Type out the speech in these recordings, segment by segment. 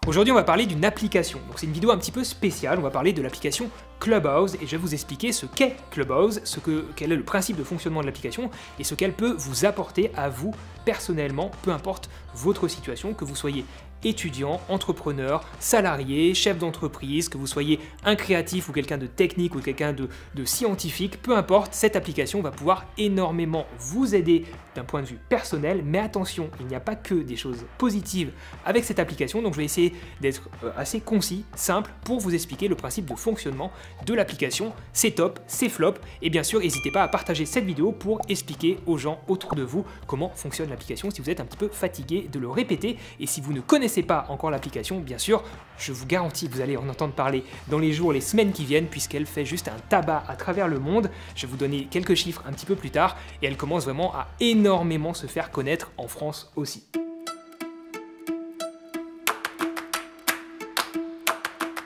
Aujourd'hui, on va parler d'une application. Donc c'est une vidéo un petit peu spéciale, on va parler de l'application Clubhouse et je vais vous expliquer ce qu'est Clubhouse, quel est le principe de fonctionnement de l'application et ce qu'elle peut vous apporter à vous personnellement, peu importe votre situation, que vous soyez étudiant, entrepreneur, salarié, chef d'entreprise, que vous soyez un créatif ou quelqu'un de technique ou quelqu'un de scientifique, peu importe, cette application va pouvoir énormément vous aider d'un point de vue personnel, mais attention, il n'y a pas que des choses positives avec cette application, donc je vais essayer d'être assez concis, simple, pour vous expliquer le principe de fonctionnement de l'application, ses tops, ses flops, et bien sûr, n'hésitez pas à partager cette vidéo pour expliquer aux gens autour de vous comment fonctionne l'application si vous êtes un petit peu fatigué de le répéter, et si vous ne connaissez pas encore l'application, bien sûr, je vous garantis que vous allez en entendre parler dans les jours, les semaines qui viennent, puisqu'elle fait juste un tabac à travers le monde. Je vais vous donner quelques chiffres un petit peu plus tard, et elle commence vraiment à énormément se faire connaître en France aussi.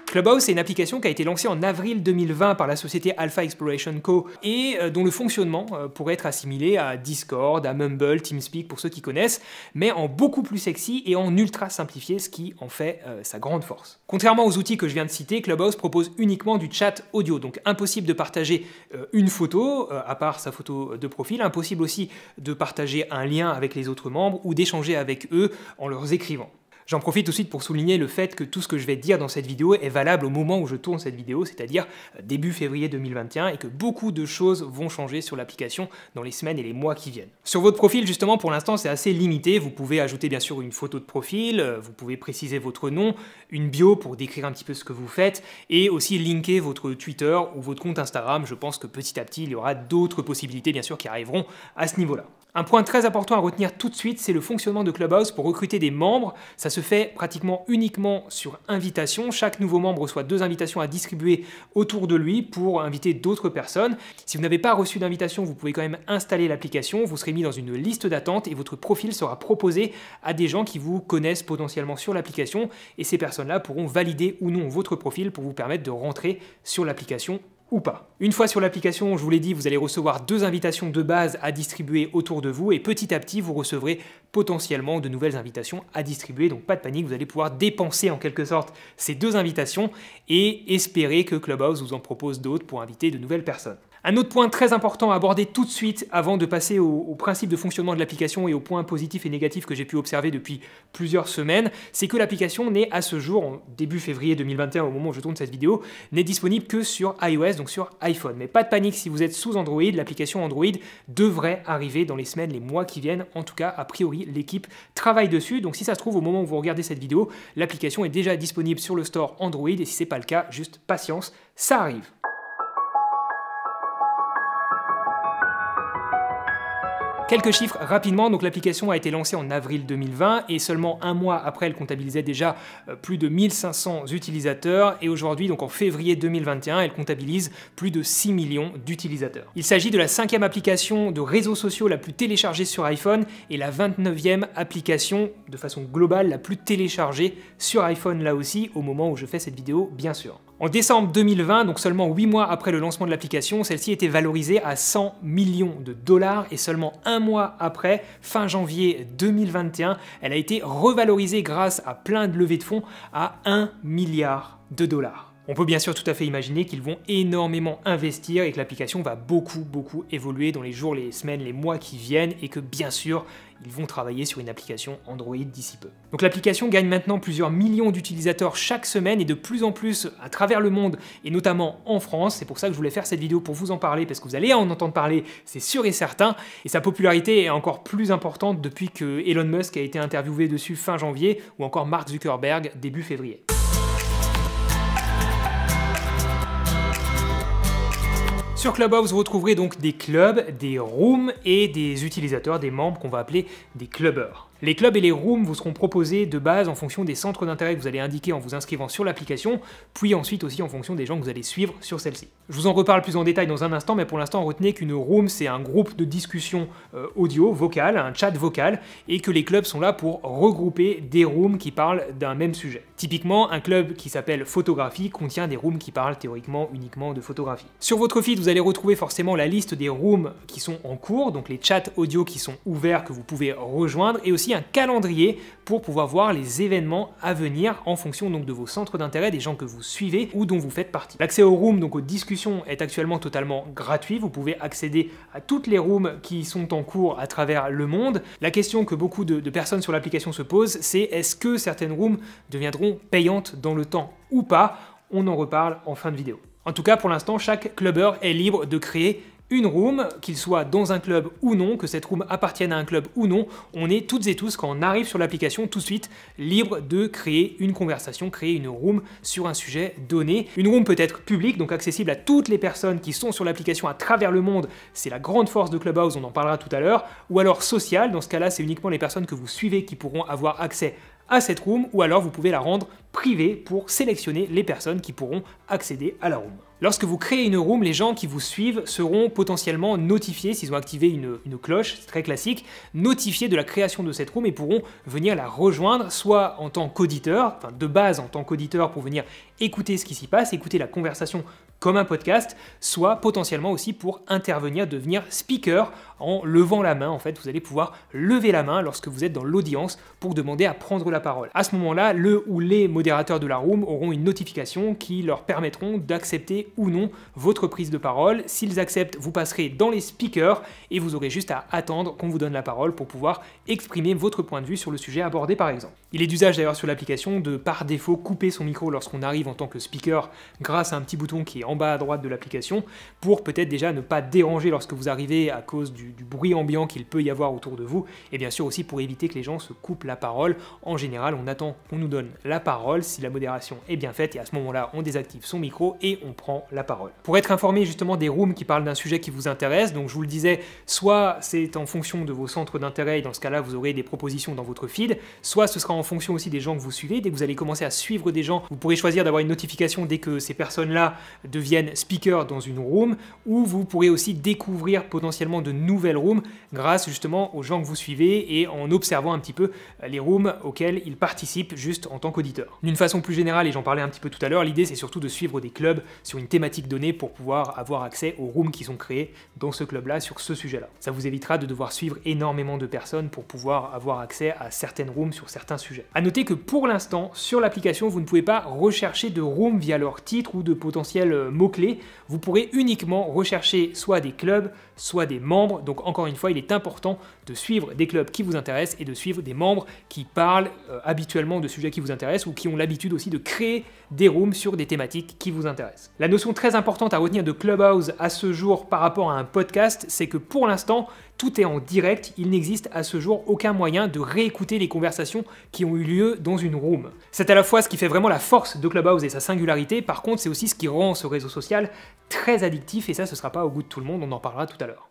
Clubhouse, c'est une application qui a été lancée en avril 2020 par la société Alpha Exploration Co. et dont le fonctionnement pourrait être assimilé à Discord, à Mumble, TeamSpeak pour ceux qui connaissent, mais en beaucoup plus sexy et en ultra simplifié, ce qui en fait sa grande force. Contrairement aux outils que je viens de citer, Clubhouse propose uniquement du chat audio, donc impossible de partager une photo, à part sa photo de profil, impossible aussi de partager un lien avec les autres membres ou d'échanger avec eux en leur écrivant. J'en profite tout de suite pour souligner le fait que tout ce que je vais dire dans cette vidéo est valable au moment où je tourne cette vidéo, c'est-à-dire début février 2021, et que beaucoup de choses vont changer sur l'application dans les semaines et les mois qui viennent. Sur votre profil, justement, pour l'instant, c'est assez limité. Vous pouvez ajouter bien sûr une photo de profil, vous pouvez préciser votre nom, une bio pour décrire un petit peu ce que vous faites, et aussi linker votre Twitter ou votre compte Instagram. Je pense que petit à petit, il y aura d'autres possibilités, bien sûr, qui arriveront à ce niveau-là. Un point très important à retenir tout de suite, c'est le fonctionnement de Clubhouse pour recruter des membres. Ça se fait pratiquement uniquement sur invitation. Chaque nouveau membre reçoit 2 invitations à distribuer autour de lui pour inviter d'autres personnes. Si vous n'avez pas reçu d'invitation, vous pouvez quand même installer l'application. Vous serez mis dans une liste d'attente et votre profil sera proposé à des gens qui vous connaissent potentiellement sur l'application. Et ces personnes-là pourront valider ou non votre profil pour vous permettre de rentrer sur l'application ou pas. Une fois sur l'application, je vous l'ai dit, vous allez recevoir 2 invitations de base à distribuer autour de vous et petit à petit, vous recevrez potentiellement de nouvelles invitations à distribuer. Donc pas de panique, vous allez pouvoir dépenser en quelque sorte ces 2 invitations et espérer que Clubhouse vous en propose d'autres pour inviter de nouvelles personnes. Un autre point très important à aborder tout de suite avant de passer au principe de fonctionnement de l'application et aux points positifs et négatifs que j'ai pu observer depuis plusieurs semaines, c'est que l'application n'est à ce jour, en début février 2021, au moment où je tourne cette vidéo, n'est disponible que sur iOS, donc sur iPhone. Mais pas de panique, si vous êtes sous Android, l'application Android devrait arriver dans les semaines, les mois qui viennent. En tout cas, a priori, l'équipe travaille dessus. Donc si ça se trouve, au moment où vous regardez cette vidéo, l'application est déjà disponible sur le store Android et si ce n'est pas le cas, juste patience, ça arrive. Quelques chiffres rapidement, donc l'application a été lancée en avril 2020 et seulement un mois après elle comptabilisait déjà plus de 1500 utilisateurs et aujourd'hui donc en février 2021 elle comptabilise plus de 6 millions d'utilisateurs. Il s'agit de la 5e application de réseaux sociaux la plus téléchargée sur iPhone et la 29e application de façon globale la plus téléchargée sur iPhone là aussi au moment où je fais cette vidéo bien sûr. En décembre 2020, donc seulement 8 mois après le lancement de l'application, celle-ci était valorisée à 100 millions de dollars et seulement un mois après, fin janvier 2021, elle a été revalorisée grâce à plein de levées de fonds à 1 milliard de dollars. On peut bien sûr tout à fait imaginer qu'ils vont énormément investir et que l'application va beaucoup évoluer dans les jours, les semaines, les mois qui viennent et que bien sûr, ils vont travailler sur une application Android d'ici peu. Donc l'application gagne maintenant plusieurs millions d'utilisateurs chaque semaine et de plus en plus à travers le monde et notamment en France. C'est pour ça que je voulais faire cette vidéo pour vous en parler parce que vous allez en entendre parler, c'est sûr et certain. Et sa popularité est encore plus importante depuis que Elon Musk a été interviewé dessus fin janvier ou encore Mark Zuckerberg début février. Sur Clubhouse, vous retrouverez donc des clubs, des rooms et des utilisateurs, des membres qu'on va appeler des clubbers. Les clubs et les rooms vous seront proposés de base en fonction des centres d'intérêt que vous allez indiquer en vous inscrivant sur l'application, puis ensuite aussi en fonction des gens que vous allez suivre sur celle-ci. Je vous en reparle plus en détail dans un instant, mais pour l'instant retenez qu'une room c'est un groupe de discussion audio, vocal, un chat vocal, et que les clubs sont là pour regrouper des rooms qui parlent d'un même sujet. Typiquement, un club qui s'appelle photographie contient des rooms qui parlent théoriquement uniquement de photographie. Sur votre feed, vous allez retrouver forcément la liste des rooms qui sont en cours, donc les chats audio qui sont ouverts que vous pouvez rejoindre, et aussi aussi un calendrier pour pouvoir voir les événements à venir en fonction donc de vos centres d'intérêt, des gens que vous suivez ou dont vous faites partie. L'accès aux rooms, donc aux discussions, est actuellement totalement gratuit. Vous pouvez accéder à toutes les rooms qui sont en cours à travers le monde. La question que beaucoup de personnes sur l'application se posent, c'est est-ce que certaines rooms deviendront payantes dans le temps ou pas? On en reparle en fin de vidéo. En tout cas, pour l'instant, chaque clubber est libre de créer une room, qu'il soit dans un club ou non, que cette room appartienne à un club ou non, on est toutes et tous, quand on arrive sur l'application, tout de suite libre de créer une conversation, créer une room sur un sujet donné. Une room peut être publique, donc accessible à toutes les personnes qui sont sur l'application à travers le monde, c'est la grande force de Clubhouse, on en parlera tout à l'heure, ou alors sociale, dans ce cas-là, c'est uniquement les personnes que vous suivez qui pourront avoir accès à cette room, ou alors vous pouvez la rendre privée pour sélectionner les personnes qui pourront accéder à la room. Lorsque vous créez une room, les gens qui vous suivent seront potentiellement notifiés, s'ils ont activé une cloche, c'est très classique, notifiés de la création de cette room et pourront venir la rejoindre, soit en tant qu'auditeur, enfin de base en tant qu'auditeur pour venir écouter ce qui s'y passe, écouter la conversation comme un podcast, soit potentiellement aussi pour intervenir, devenir speaker en levant la main. En fait, vous allez pouvoir lever la main lorsque vous êtes dans l'audience pour demander à prendre la parole. À ce moment-là, le ou les modérateurs de la room auront une notification qui leur permettront d'accepter ou non votre prise de parole. S'ils acceptent, vous passerez dans les speakers et vous aurez juste à attendre qu'on vous donne la parole pour pouvoir exprimer votre point de vue sur le sujet abordé par exemple. Il est d'usage d'ailleurs sur l'application de par défaut couper son micro lorsqu'on arrive en tant que speaker grâce à un petit bouton qui est en bas à droite de l'application pour peut-être déjà ne pas déranger lorsque vous arrivez à cause du bruit ambiant qu'il peut y avoir autour de vous et bien sûr aussi pour éviter que les gens se coupent la parole. En général, on attend qu'on nous donne la parole si la modération est bien faite et à ce moment-là, on désactive son micro et on prend la parole. Pour être informé justement des rooms qui parlent d'un sujet qui vous intéresse, donc je vous le disais, soit c'est en fonction de vos centres d'intérêt et dans ce cas-là, vous aurez des propositions dans votre feed, soit ce sera en fonction aussi des gens que vous suivez. Dès que vous allez commencer à suivre des gens, vous pourrez choisir d'avoir une notification dès que ces personnes-là deviennent speakers dans une room, ou vous pourrez aussi découvrir potentiellement de nouvelles rooms grâce justement aux gens que vous suivez et en observant un petit peu les rooms auxquels ils participent juste en tant qu'auditeurs. D'une façon plus générale, et j'en parlais un petit peu tout à l'heure, l'idée c'est surtout de suivre des clubs sur une thématique donnée pour pouvoir avoir accès aux rooms qui sont créés dans ce club-là sur ce sujet-là. Ça vous évitera de devoir suivre énormément de personnes pour pouvoir avoir accès à certaines rooms sur certains sujets. A noter que pour l'instant, sur l'application, vous ne pouvez pas rechercher de rooms via leur titre ou de potentiels mots-clés. Vous pourrez uniquement rechercher soit des clubs, soit des membres. Donc encore une fois, il est important de suivre des clubs qui vous intéressent et de suivre des membres qui parlent habituellement de sujets qui vous intéressent ou qui ont l'habitude aussi de créer des rooms sur des thématiques qui vous intéressent. La notion très importante à retenir de Clubhouse à ce jour par rapport à un podcast, c'est que pour l'instant, tout est en direct, il n'existe à ce jour aucun moyen de réécouter les conversations qui ont eu lieu dans une room. C'est à la fois ce qui fait vraiment la force de Clubhouse et sa singularité, par contre c'est aussi ce qui rend ce réseau social très addictif et ça ce sera pas au goût de tout le monde, on en parlera tout à l'heure.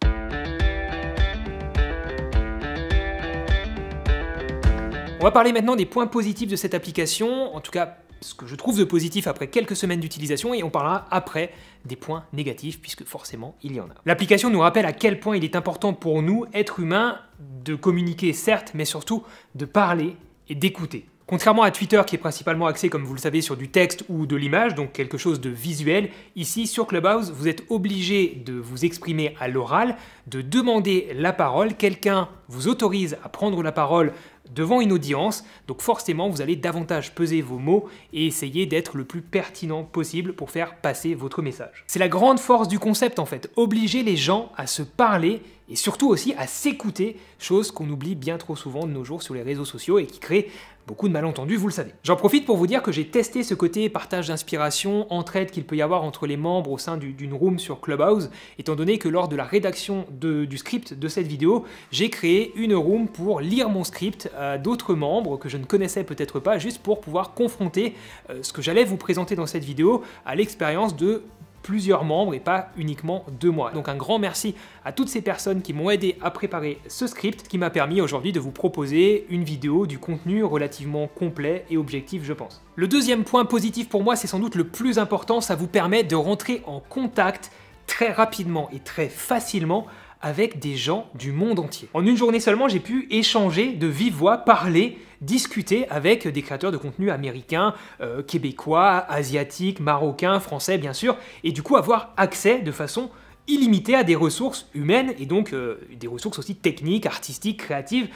On va parler maintenant des points positifs de cette application, en tout cas ce que je trouve de positif après quelques semaines d'utilisation et on parlera après des points négatifs puisque forcément il y en a. L'application nous rappelle à quel point il est important pour nous, êtres humains, de communiquer certes, mais surtout de parler et d'écouter. Contrairement à Twitter qui est principalement axé, comme vous le savez, sur du texte ou de l'image, donc quelque chose de visuel, ici sur Clubhouse, vous êtes obligé de vous exprimer à l'oral, de demander la parole, quelqu'un vous autorise à prendre la parole devant une audience, donc forcément vous allez davantage peser vos mots et essayer d'être le plus pertinent possible pour faire passer votre message. C'est la grande force du concept en fait, obliger les gens à se parler et surtout aussi à s'écouter, chose qu'on oublie bien trop souvent de nos jours sur les réseaux sociaux et qui crée beaucoup de malentendus, vous le savez. J'en profite pour vous dire que j'ai testé ce côté partage d'inspiration, entraide qu'il peut y avoir entre les membres au sein d'une room sur Clubhouse, étant donné que lors de la rédaction du script de cette vidéo, j'ai créé une room pour lire mon script à d'autres membres que je ne connaissais peut-être pas, juste pour pouvoir confronter ce que j'allais vous présenter dans cette vidéo à l'expérience de plusieurs membres et pas uniquement de moi. Donc un grand merci à toutes ces personnes qui m'ont aidé à préparer ce script qui m'a permis aujourd'hui de vous proposer une vidéo du contenu relativement complet et objectif je pense. Le deuxième point positif pour moi, c'est sans doute le plus important, ça vous permet de rentrer en contact très rapidement et très facilement avec des gens du monde entier. En une journée seulement, j'ai pu échanger de vive voix, parler, discuter avec des créateurs de contenu américains, québécois, asiatiques, marocains, français bien sûr, et du coup avoir accès de façon illimitée à des ressources humaines et donc des ressources aussi techniques, artistiques, créatives,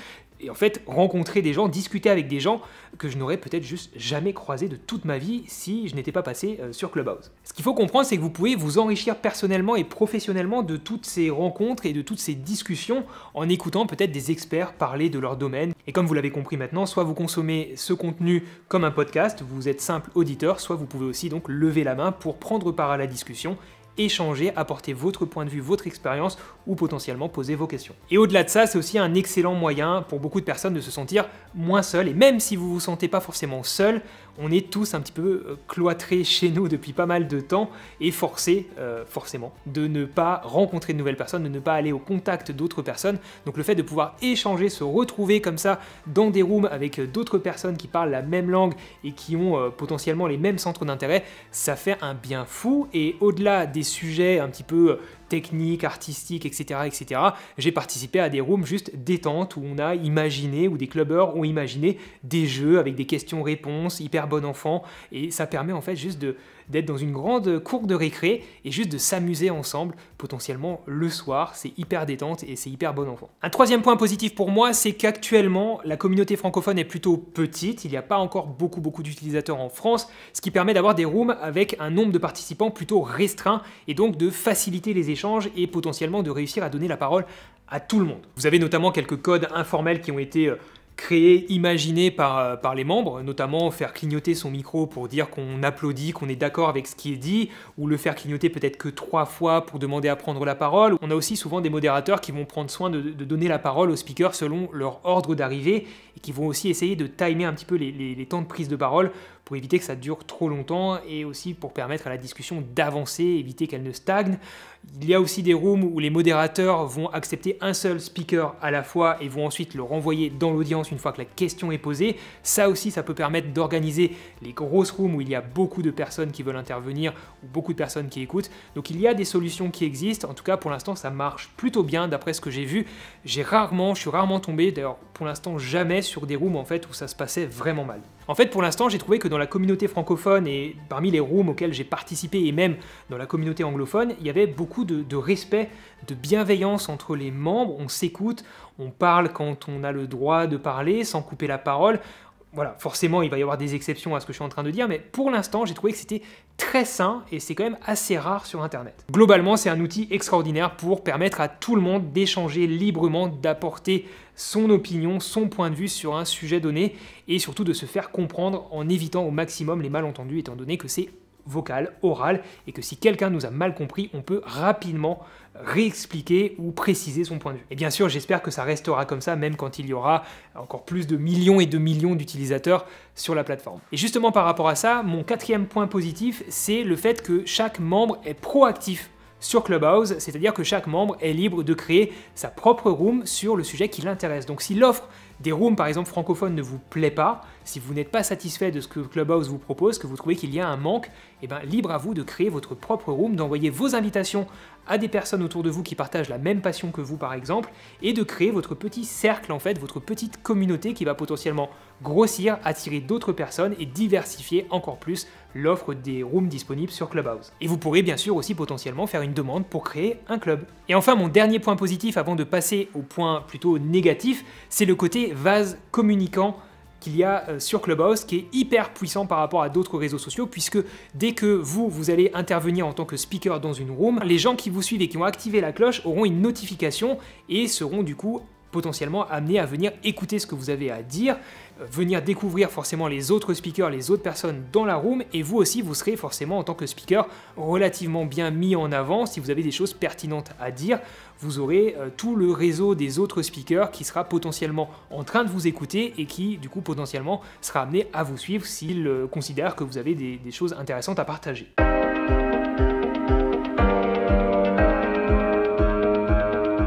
et en fait rencontrer des gens, discuter avec des gens que je n'aurais peut-être juste jamais croisé de toute ma vie si je n'étais pas passé sur Clubhouse. Ce qu'il faut comprendre, c'est que vous pouvez vous enrichir personnellement et professionnellement de toutes ces rencontres et de toutes ces discussions en écoutant peut-être des experts parler de leur domaine. Et comme vous l'avez compris maintenant, soit vous consommez ce contenu comme un podcast, vous êtes simple auditeur, soit vous pouvez aussi donc lever la main pour prendre part à la discussion, échanger, apporter votre point de vue, votre expérience ou potentiellement poser vos questions. Et au-delà de ça, c'est aussi un excellent moyen pour beaucoup de personnes de se sentir moins seuls. Et même si vous vous sentez pas forcément seul, on est tous un petit peu cloîtrés chez nous depuis pas mal de temps et forcés, forcément, de ne pas rencontrer de nouvelles personnes, de ne pas aller au contact d'autres personnes. Donc le fait de pouvoir échanger, se retrouver comme ça dans des rooms avec d'autres personnes qui parlent la même langue et qui ont potentiellement les mêmes centres d'intérêt, ça fait un bien fou. Et au-delà des sujets un petit peu techniques, artistiques, etc., j'ai participé à des rooms juste détente où on a imaginé, où des clubbers ont imaginé des jeux avec des questions-réponses hyper bon enfant, et ça permet en fait juste d'être dans une grande cour de récré et juste de s'amuser ensemble, potentiellement le soir. C'est hyper détente et c'est hyper bon enfant. Un troisième point positif pour moi, c'est qu'actuellement la communauté francophone est plutôt petite, il n'y a pas encore beaucoup d'utilisateurs en France, ce qui permet d'avoir des rooms avec un nombre de participants plutôt restreint et donc de faciliter les échanges et potentiellement de réussir à donner la parole à tout le monde. Vous avez notamment quelques codes informels qui ont été créés, imaginés par les membres, notamment faire clignoter son micro pour dire qu'on applaudit, qu'on est d'accord avec ce qui est dit, ou le faire clignoter peut-être que 3 fois pour demander à prendre la parole. On a aussi souvent des modérateurs qui vont prendre soin de donner la parole aux speakers selon leur ordre d'arrivée et qui vont aussi essayer de timer un petit peu les temps de prise de parole pour éviter que ça dure trop longtemps et aussi pour permettre à la discussion d'avancer, éviter qu'elle ne stagne. Il y a aussi des rooms où les modérateurs vont accepter un seul speaker à la fois et vont ensuite le renvoyer dans l'audience une fois que la question est posée. Ça aussi, ça peut permettre d'organiser les grosses rooms où il y a beaucoup de personnes qui veulent intervenir ou beaucoup de personnes qui écoutent. Donc il y a des solutions qui existent. En tout cas, pour l'instant, ça marche plutôt bien d'après ce que j'ai vu. Je suis rarement tombé, d'ailleurs pour l'instant jamais, sur des rooms en fait où ça se passait vraiment mal. En fait, pour l'instant, j'ai trouvé que dans la communauté francophone et parmi les rooms auxquels j'ai participé et même dans la communauté anglophone, il y avait beaucoup de respect, de bienveillance entre les membres. On s'écoute, on parle quand on a le droit de parler sans couper la parole. Voilà, forcément, il va y avoir des exceptions à ce que je suis en train de dire, mais pour l'instant, j'ai trouvé que c'était très sain et c'est quand même assez rare sur Internet. Globalement, c'est un outil extraordinaire pour permettre à tout le monde d'échanger librement, d'apporter son opinion, son point de vue sur un sujet donné et surtout de se faire comprendre en évitant au maximum les malentendus étant donné que c'est vocal, oral, et que si quelqu'un nous a mal compris, on peut rapidement réexpliquer ou préciser son point de vue. Et bien sûr, j'espère que ça restera comme ça, même quand il y aura encore plus de millions et de millions d'utilisateurs sur la plateforme. Et justement par rapport à ça, mon quatrième point positif, c'est le fait que chaque membre est proactif sur Clubhouse, c'est-à-dire que chaque membre est libre de créer sa propre room sur le sujet qui l'intéresse. Donc si l'offre des rooms par exemple francophones ne vous plaît pas, si vous n'êtes pas satisfait de ce que Clubhouse vous propose, que vous trouvez qu'il y a un manque, eh bien libre à vous de créer votre propre room, d'envoyer vos invitations à des personnes autour de vous qui partagent la même passion que vous par exemple, et de créer votre petit cercle en fait, votre petite communauté qui va potentiellement grossir, attirer d'autres personnes et diversifier encore plus l'offre des rooms disponibles sur Clubhouse. Et vous pourrez bien sûr aussi potentiellement faire une demande pour créer un club. Et enfin, mon dernier point positif avant de passer au point plutôt négatif, c'est le côté vase communicant qu'il y a sur Clubhouse qui est hyper puissant par rapport à d'autres réseaux sociaux puisque dès que vous allez intervenir en tant que speaker dans une room, les gens qui vous suivent et qui ont activé la cloche auront une notification et seront du coup potentiellement amenés à venir écouter ce que vous avez à dire, venir découvrir forcément les autres speakers, les autres personnes dans la room, et vous aussi vous serez forcément en tant que speaker relativement bien mis en avant. Si vous avez des choses pertinentes à dire, vous aurez tout le réseau des autres speakers qui sera potentiellement en train de vous écouter et qui du coup potentiellement sera amené à vous suivre s'il considère que vous avez des choses intéressantes à partager.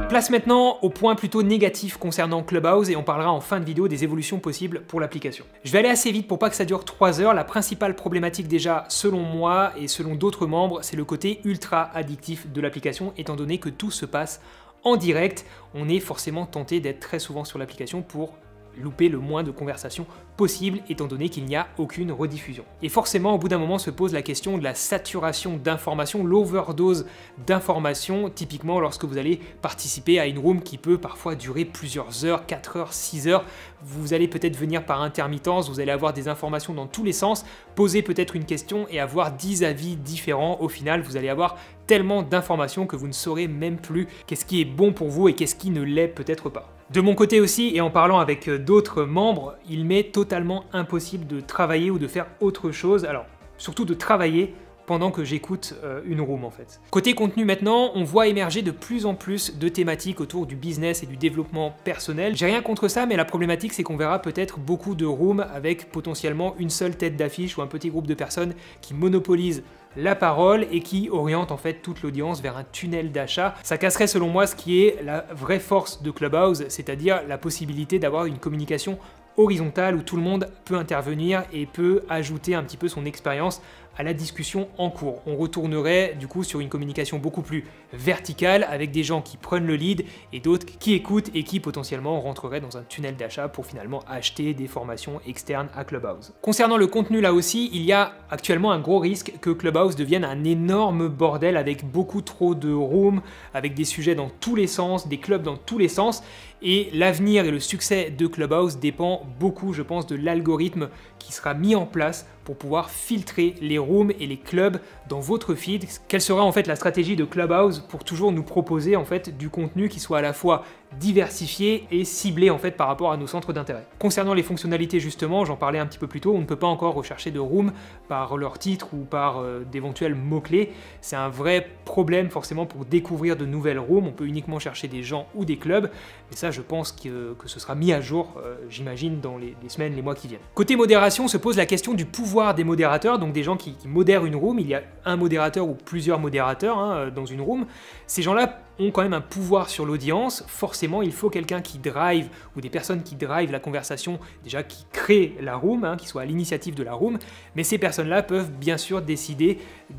Place maintenant au point plutôt négatif concernant Clubhouse et on parlera en fin de vidéo des évolutions possibles pour l'application. Je vais aller assez vite pour pas que ça dure 3 heures. La principale problématique déjà, selon moi et selon d'autres membres, c'est le côté ultra addictif de l'application étant donné que tout se passe en direct. On est forcément tenté d'être très souvent sur l'application pour louper le moins de conversations possible étant donné qu'il n'y a aucune rediffusion. Et forcément, au bout d'un moment se pose la question de la saturation d'informations, l'overdose d'informations, typiquement lorsque vous allez participer à une room qui peut parfois durer plusieurs heures, 4 heures, 6 heures. Vous allez peut-être venir par intermittence, vous allez avoir des informations dans tous les sens, poser peut-être une question et avoir 10 avis différents. Au final, vous allez avoir tellement d'informations que vous ne saurez même plus qu'est-ce qui est bon pour vous et qu'est-ce qui ne l'est peut-être pas. De mon côté aussi, et en parlant avec d'autres membres, il m'est totalement impossible de travailler ou de faire autre chose, alors surtout de travailler pendant que j'écoute une room en fait. Côté contenu maintenant, on voit émerger de plus en plus de thématiques autour du business et du développement personnel. J'ai rien contre ça, mais la problématique c'est qu'on verra peut-être beaucoup de rooms avec potentiellement une seule tête d'affiche ou un petit groupe de personnes qui monopolisent la parole et qui oriente en fait toute l'audience vers un tunnel d'achat. Ça casserait selon moi ce qui est la vraie force de Clubhouse, c'est-à-dire la possibilité d'avoir une communication horizontale où tout le monde peut intervenir et peut ajouter un petit peu son expérience à la discussion en cours. On retournerait du coup sur une communication beaucoup plus verticale avec des gens qui prennent le lead et d'autres qui écoutent et qui potentiellement rentreraient dans un tunnel d'achat pour finalement acheter des formations externes à Clubhouse. Concernant le contenu là aussi, il y a actuellement un gros risque que Clubhouse devienne un énorme bordel avec beaucoup trop de rooms, avec des sujets dans tous les sens, des clubs dans tous les sens. Et l'avenir et le succès de Clubhouse dépend beaucoup, je pense, de l'algorithme qui sera mis en place pour pouvoir filtrer les rooms et les clubs dans votre feed. Quelle sera en fait la stratégie de Clubhouse pour toujours nous proposer en fait du contenu qui soit à la fois diversifié et ciblé en fait par rapport à nos centres d'intérêt. Concernant les fonctionnalités justement, j'en parlais un petit peu plus tôt, on ne peut pas encore rechercher de rooms par leur titre ou par d'éventuels mots-clés. C'est un vrai problème forcément pour découvrir de nouvelles rooms, on peut uniquement chercher des gens ou des clubs, mais ça je pense que ce sera mis à jour, j'imagine, dans les semaines, les mois qui viennent. Côté modération se pose la question du pouvoir des modérateurs, donc des gens qui modèrent une room. Il y a un modérateur ou plusieurs modérateurs dans une room. Ces gens-là ont quand même un pouvoir sur l'audience. Forcément, il faut quelqu'un qui drive ou des personnes qui drive la conversation, déjà qui crée la room, qui soit à l'initiative de la room. Mais ces personnes-là peuvent bien sûr décider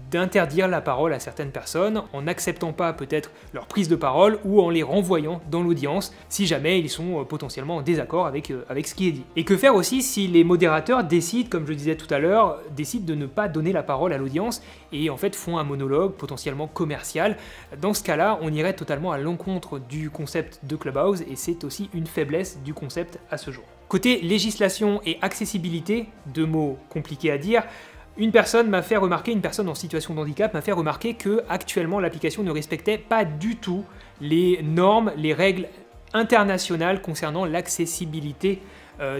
d'interdire la parole à certaines personnes en n'acceptant pas peut-être leur prise de parole ou en les renvoyant dans l'audience si jamais ils sont potentiellement en désaccord avec ce qui est dit. Et que faire aussi si les modérateurs décident, comme je disais tout à l'heure, décident de ne pas donner la parole à l'audience et en fait font un monologue potentiellement commercial. Dans ce cas-là, on irait totalement à l'encontre du concept de Clubhouse et c'est aussi une faiblesse du concept à ce jour. Côté législation et accessibilité, deux mots compliqués à dire, une personne en situation de handicap m'a fait remarquer que actuellement l'application ne respectait pas du tout les normes, les règles internationales concernant l'accessibilité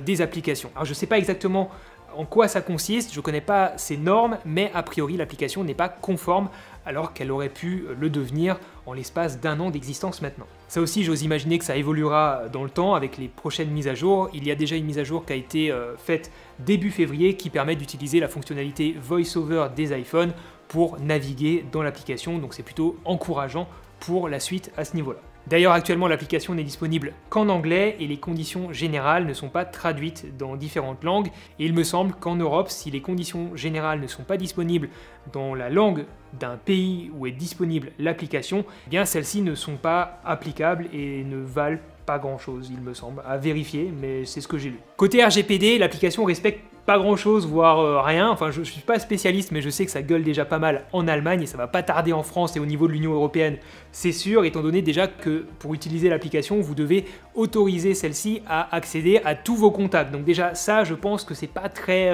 des applications. Alors je ne sais pas exactement en quoi ça consiste, je ne connais pas ces normes, mais a priori l'application n'est pas conforme alors qu'elle aurait pu le devenir en l'espace d'1 an d'existence maintenant. Ça aussi, j'ose imaginer que ça évoluera dans le temps avec les prochaines mises à jour. Il y a déjà une mise à jour qui a été faite début février qui permet d'utiliser la fonctionnalité VoiceOver des iPhones pour naviguer dans l'application, donc c'est plutôt encourageant pour la suite à ce niveau-là. D'ailleurs, actuellement, l'application n'est disponible qu'en anglais et les conditions générales ne sont pas traduites dans différentes langues. Et il me semble qu'en Europe, si les conditions générales ne sont pas disponibles dans la langue d'un pays où est disponible l'application, eh bien celles-ci ne sont pas applicables et ne valent pas grand-chose, il me semble, à vérifier, mais c'est ce que j'ai lu. Côté RGPD, l'application respecte pas grand-chose, voire rien. Enfin, je suis pas spécialiste, mais je sais que ça gueule déjà pas mal en Allemagne et ça va pas tarder en France et au niveau de l'Union européenne, c'est sûr, étant donné déjà que pour utiliser l'application, vous devez autoriser celle-ci à accéder à tous vos contacts. Donc déjà, ça, je pense que c'est pas très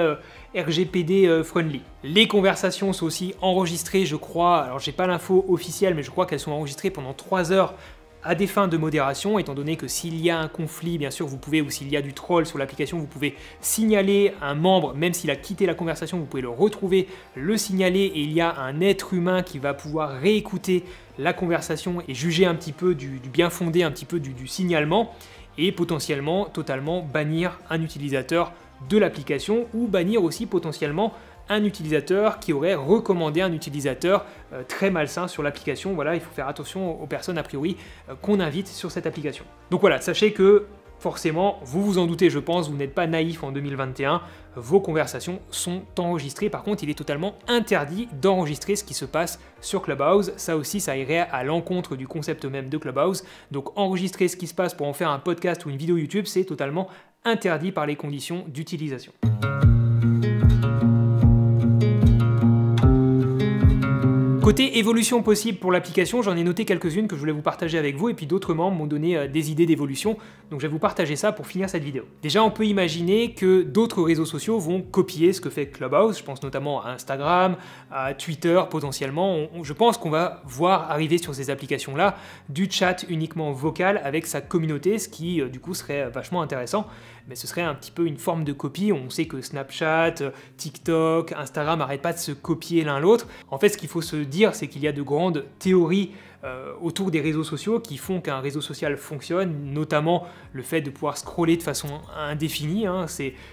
RGPD friendly. Les conversations sont aussi enregistrées, je crois, alors j'ai pas l'info officielle, mais je crois qu'elles sont enregistrées pendant 3 heures à des fins de modération, étant donné que s'il y a un conflit, bien sûr, vous pouvez, ou s'il y a du troll sur l'application, vous pouvez signaler un membre, même s'il a quitté la conversation, vous pouvez le retrouver, le signaler, et il y a un être humain qui va pouvoir réécouter la conversation et juger un petit peu du bien fondé, un petit peu du signalement, et potentiellement totalement bannir un utilisateur de l'application, ou bannir aussi potentiellement un utilisateur qui aurait recommandé un utilisateur très malsain sur l'application. Voilà, il faut faire attention aux personnes a priori qu'on invite sur cette application. Donc voilà, sachez que forcément, vous vous en doutez, je pense, vous n'êtes pas naïf en 2021, vos conversations sont enregistrées. Par contre, il est totalement interdit d'enregistrer ce qui se passe sur Clubhouse. Ça aussi, ça irait à l'encontre du concept même de Clubhouse. Donc enregistrer ce qui se passe pour en faire un podcast ou une vidéo YouTube, c'est totalement interdit par les conditions d'utilisation. Côté évolution possible pour l'application, j'en ai noté quelques-unes que je voulais vous partager avec vous, et puis d'autres membres m'ont donné des idées d'évolution, donc je vais vous partager ça pour finir cette vidéo. Déjà, on peut imaginer que d'autres réseaux sociaux vont copier ce que fait Clubhouse, je pense notamment à Instagram, à Twitter potentiellement. Je pense qu'on va voir arriver sur ces applications-là du chat uniquement vocal avec sa communauté, ce qui du coup serait vachement intéressant, mais ce serait un petit peu une forme de copie. On sait que Snapchat, TikTok, Instagram n'arrêtent pas de se copier l'un l'autre. En fait, ce qu'il faut se dire, c'est qu'il y a de grandes théories autour des réseaux sociaux qui font qu'un réseau social fonctionne, notamment le fait de pouvoir scroller de façon indéfinie.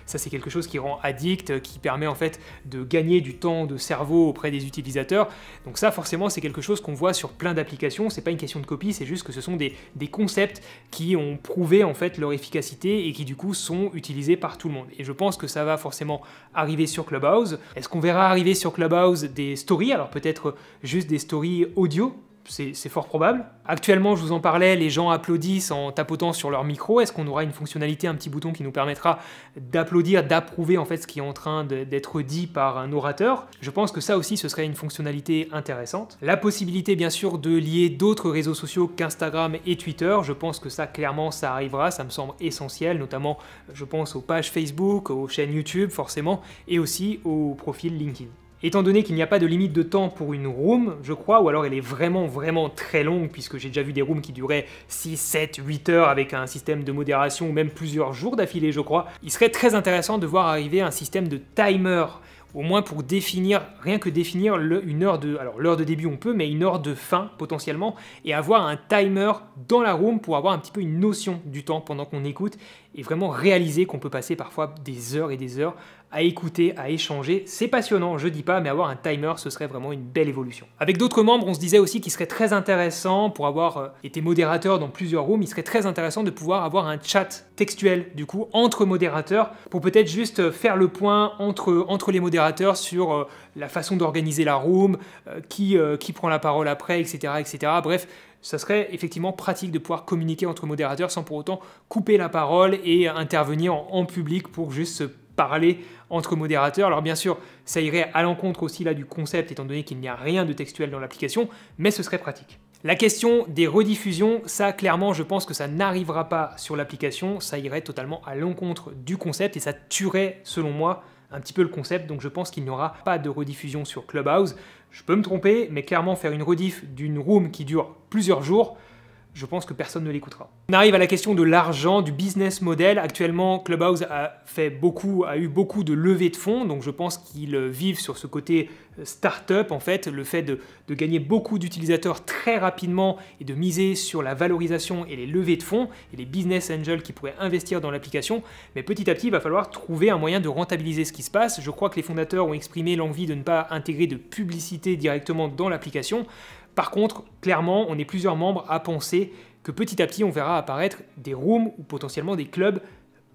Ça, c'est quelque chose qui rend addict, qui permet en fait de gagner du temps de cerveau auprès des utilisateurs. Donc ça, forcément, c'est quelque chose qu'on voit sur plein d'applications. C'est pas une question de copie, c'est juste que ce sont des concepts qui ont prouvé en fait leur efficacité et qui du coup sont utilisés par tout le monde. Et je pense que ça va forcément arriver sur Clubhouse. Est-ce qu'on verra arriver sur Clubhouse des stories? Alors peut-être juste des stories audio? C'est fort probable. Actuellement, je vous en parlais, les gens applaudissent en tapotant sur leur micro. Est-ce qu'on aura une fonctionnalité, un petit bouton qui nous permettra d'applaudir, d'approuver en fait ce qui est en train d'être dit par un orateur? Je pense que ça aussi, ce serait une fonctionnalité intéressante. La possibilité, bien sûr, de lier d'autres réseaux sociaux qu'Instagram et Twitter, je pense que ça, clairement, ça arrivera. Ça me semble essentiel, notamment, je pense aux pages Facebook, aux chaînes YouTube, forcément, et aussi aux profils LinkedIn. Étant donné qu'il n'y a pas de limite de temps pour une room, je crois, ou alors elle est vraiment très longue, puisque j'ai déjà vu des rooms qui duraient 6, 7, 8 heures avec un système de modération, ou même plusieurs jours d'affilée, je crois, il serait très intéressant de voir arriver un système de timer, au moins pour définir, rien que définir une heure de... Alors l'heure de début on peut, mais une heure de fin potentiellement, et avoir un timer dans la room pour avoir un petit peu une notion du temps pendant qu'on écoute, et vraiment réaliser qu'on peut passer parfois des heures et des heures à écouter, à échanger. C'est passionnant, je dis pas, mais avoir un timer, ce serait vraiment une belle évolution. Avec d'autres membres, on se disait aussi qu'il serait très intéressant, pour avoir été modérateur dans plusieurs rooms, il serait très intéressant de pouvoir avoir un chat textuel, du coup, entre modérateurs, pour peut-être juste faire le point entre les modérateurs sur la façon d'organiser la room, qui prend la parole après, etc., etc. Bref, ça serait effectivement pratique de pouvoir communiquer entre modérateurs sans pour autant couper la parole et intervenir en public pour juste se parler entre modérateurs. Alors bien sûr, ça irait à l'encontre aussi là du concept, étant donné qu'il n'y a rien de textuel dans l'application, mais ce serait pratique. La question des rediffusions, ça clairement je pense que ça n'arrivera pas sur l'application, ça irait totalement à l'encontre du concept et ça tuerait selon moi un petit peu le concept, donc je pense qu'il n'y aura pas de rediffusion sur Clubhouse. Je peux me tromper, mais clairement faire une rediff d'une room qui dure plusieurs jours, je pense que personne ne l'écoutera. On arrive à la question de l'argent, du business model. Actuellement, Clubhouse a eu beaucoup de levées de fonds, donc je pense qu'ils vivent sur ce côté start-up, en fait, le fait de gagner beaucoup d'utilisateurs très rapidement et de miser sur la valorisation et les levées de fonds et les business angels qui pourraient investir dans l'application. Mais petit à petit, il va falloir trouver un moyen de rentabiliser ce qui se passe. Je crois que les fondateurs ont exprimé l'envie de ne pas intégrer de publicité directement dans l'application. Par contre, clairement, on est plusieurs membres à penser que petit à petit, on verra apparaître des rooms ou potentiellement des clubs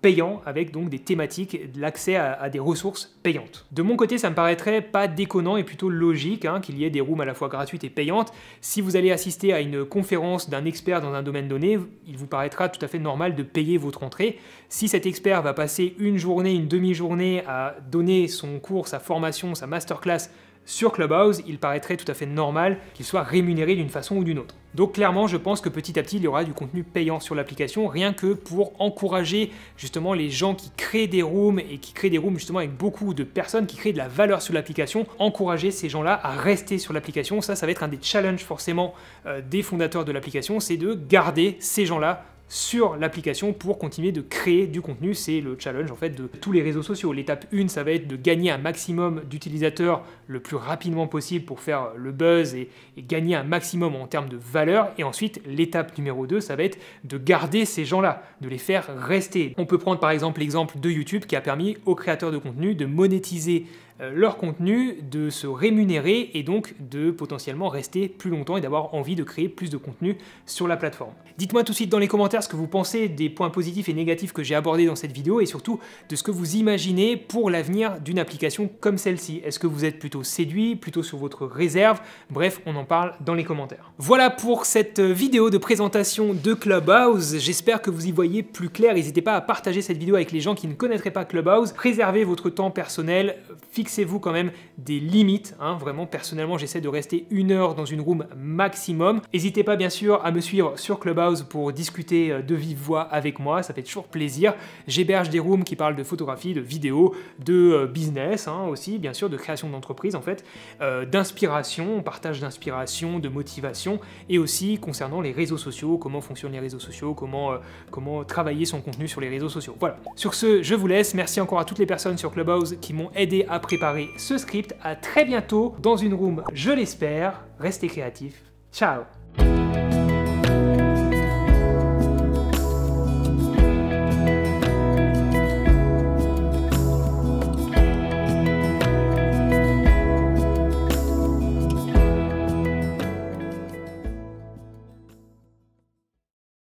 payants avec donc des thématiques, de l'accès à des ressources payantes. De mon côté, ça me paraîtrait pas déconnant et plutôt logique qu'il y ait des rooms à la fois gratuites et payantes. Si vous allez assister à une conférence d'un expert dans un domaine donné, il vous paraîtra tout à fait normal de payer votre entrée. Si cet expert va passer une journée, une demi-journée à donner son cours, sa formation, sa masterclass sur Clubhouse, il paraîtrait tout à fait normal qu'il soit rémunéré d'une façon ou d'une autre. Donc clairement, je pense que petit à petit, il y aura du contenu payant sur l'application, rien que pour encourager justement les gens qui créent des rooms et qui créent des rooms justement avec beaucoup de personnes qui créent de la valeur sur l'application, encourager ces gens-là à rester sur l'application. Ça va être un des challenges forcément des fondateurs de l'application, c'est de garder ces gens-là sur l'application pour continuer de créer du contenu. C'est le challenge en fait de tous les réseaux sociaux. L'étape 1, ça va être de gagner un maximum d'utilisateurs le plus rapidement possible pour faire le buzz et gagner un maximum en termes de valeur. Et ensuite, l'étape numéro 2, ça va être de garder ces gens-là, de les faire rester. On peut prendre par exemple l'exemple de YouTube qui a permis aux créateurs de contenu de monétiser leur contenu, de se rémunérer et donc de potentiellement rester plus longtemps et d'avoir envie de créer plus de contenu sur la plateforme. Dites-moi tout de suite dans les commentaires ce que vous pensez des points positifs et négatifs que j'ai abordés dans cette vidéo et surtout de ce que vous imaginez pour l'avenir d'une application comme celle-ci. Est-ce que vous êtes plutôt séduit, plutôt sur votre réserve? Bref, on en parle dans les commentaires. Voilà pour cette vidéo de présentation de Clubhouse. J'espère que vous y voyez plus clair. N'hésitez pas à partager cette vidéo avec les gens qui ne connaîtraient pas Clubhouse. Préservez votre temps personnel. Fixez-vous quand même des limites. Vraiment, personnellement, j'essaie de rester 1 heure dans une room maximum. N'hésitez pas bien sûr à me suivre sur Clubhouse pour discuter de vive voix avec moi. Ça fait toujours plaisir. J'héberge des rooms qui parlent de photographie, de vidéo, de business aussi, bien sûr, de création d'entreprise en fait, d'inspiration, partage d'inspiration, de motivation et aussi concernant les réseaux sociaux, comment fonctionnent les réseaux sociaux, comment travailler son contenu sur les réseaux sociaux. Voilà. Sur ce, je vous laisse. Merci encore à toutes les personnes sur Clubhouse qui m'ont aidé à préparer ce script. À très bientôt dans une room, je l'espère. Restez créatifs. Ciao!